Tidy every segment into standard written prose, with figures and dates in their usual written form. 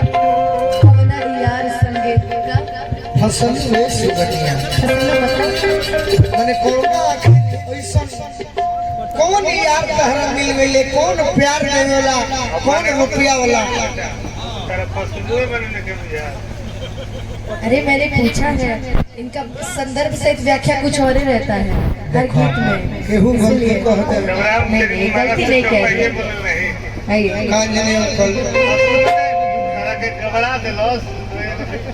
कौना यार संगे का फसल में सुगनिया माने कोरोना ऐसा कौन यार तहरा मिल गईले कौन प्यार देवेला कौन रुपया वाला। अरे मैंने पूछा है इनका संदर्भ सहित व्याख्या कुछ और ही रहता है हर गीत में। केहू गलती कह दे नहीं गलती नहीं कह रही कान जने कल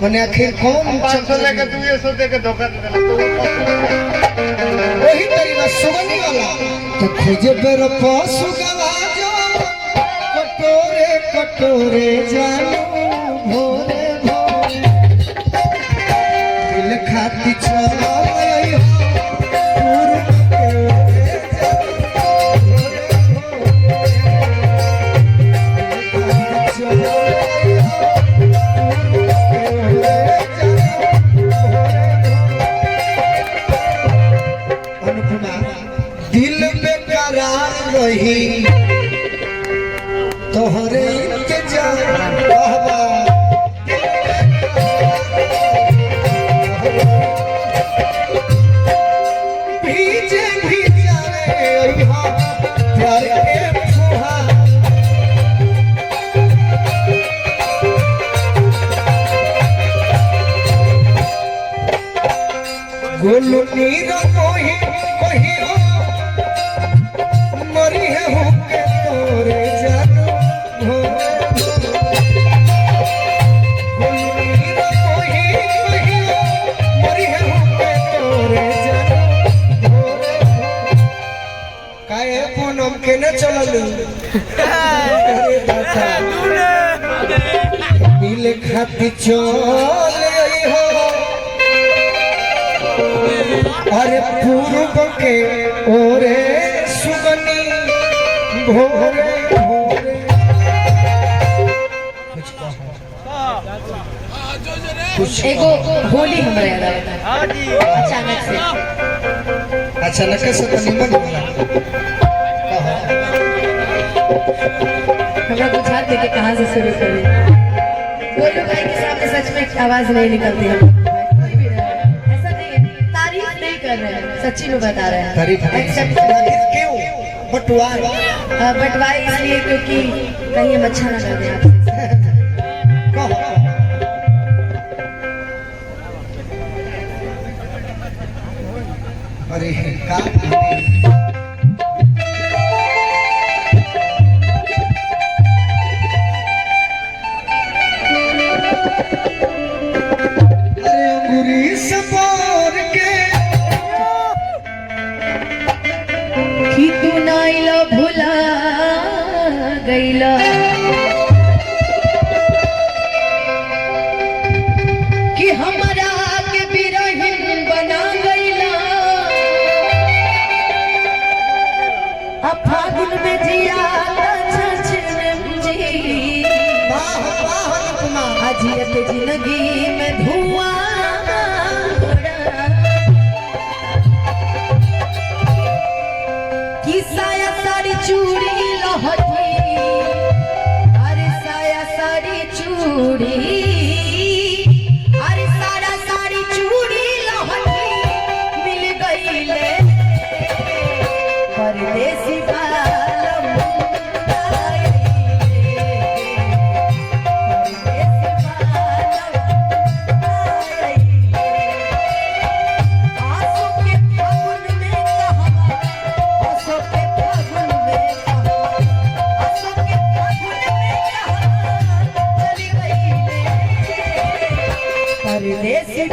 माने आखिर कौन चक्कर लेके तू ये सोचे के धोखा दे वही तेरी बात सुगनी वाला तो खोजे बेर पशु गवाजो कटोरे कटोरे जानू भोरे दिल खाती चलो दिल बेकरार रही तोहरे इंतजार रहबा भीजे भीजे रे प्यार के फुहार गोलू नीर कोही कोही हो मरी है हो के तोरे जानू गोलू नीर कोही कोही हो मरी है हो के तोरे जानू काहे पूनम के न चललू अरे दादा मिले खाती चले हो अरे पूर्व के ओरे सुगनी भोरे भोरे एगो होली हमरा याद आता अचानक से अचानक से तो निमन होला हमरा बुझा दे कि कहाँ से शुरू करें। गोलू भाई के सामने सच में आवाज नहीं निकलती है कोई भी रहे ऐसा नहीं है तारीफ नहीं कर रहे हैं सच्ची में बता रहे हैं तारीफ एक्सेप्ट क्यों बटवाए इसलिए क्योंकि कहीं हम अच्छा ना लगे आपसे। अरे का कि तू नाइला भुला गईला कि हमरा के बिरहिन बना गईला अब फागुन में जिया जी अजियत जिंदगी में धुआं साया साड़ी चूड़ी लहठी अरे साया साड़ी चूड़ी अरे सारा साड़ी चूड़ी लहठी मिल गईले परदेसी बालम परदेसी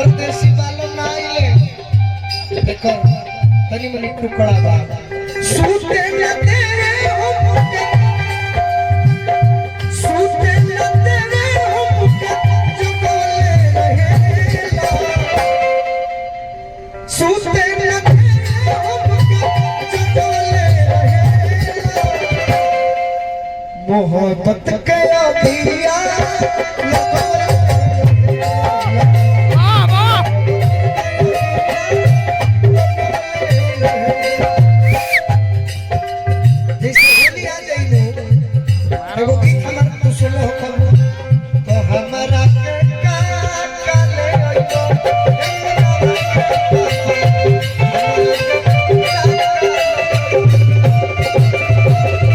परदेसी वालों ना आइले देखो तनी मनी टुकड़ा बा सूते न तेरे हमके सूते न तेरे हमके जुगले रहेला सूते न तेरे हमके जुगले रहेला मोहब्बत के दिया एगो गीत हमर तू सुनो हो तो हमरा के काले आइबो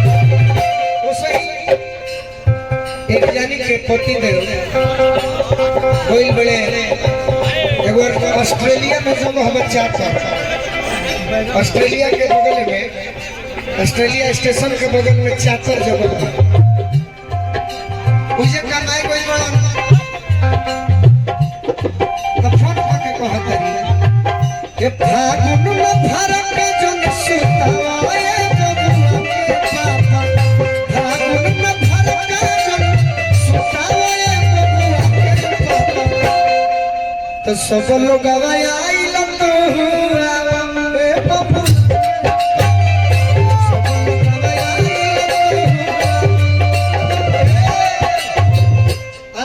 ओसे एक जानी के पति दे कोई बड़े एगो ऑस्ट्रेलिया में जब हम चाहता ऑस्ट्रेलिया के बगल में ऑस्ट्रेलिया स्टेशन के बगल में चाचर जगह मुझे कमाई कोई बड़ा तो फोन करके कहता है ये फागुन में भरक जन सुताए बबुआ के पापा फागुन में भरक जन सुताए बबुआ के पापा तो सब लोग आइल तो ए बबुआ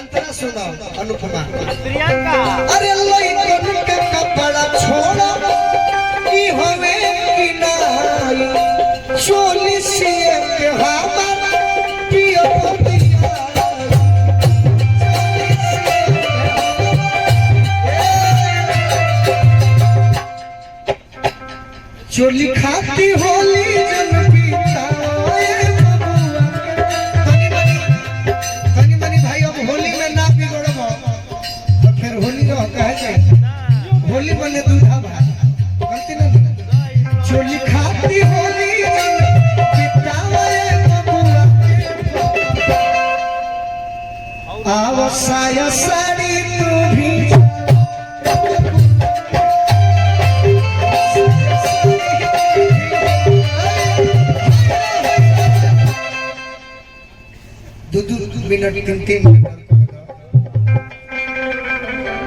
अनुपमा अरे लइकन के कपड़ा छोड़ा ई हवे कि नाही चोली से के हमर पियो पिया चोली खाती होली जन बिताए बबुआ तनी मनी भाई अब होली में ना बिगड़बो तो फिर होली रो कहे जाए होली बने दूधा भाई गलती ना चोली खाती होली जन बिताए बबुआ आव साया साड़ी तू भी दो मिनट 3 मिनट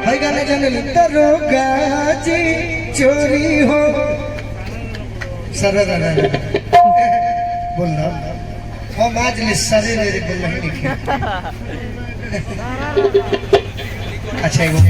है गाने जाने दरोगा जी चोरी हो सरदा बोल ना हम आज ले सारे बोल नहीं लिखे अच्छा एगो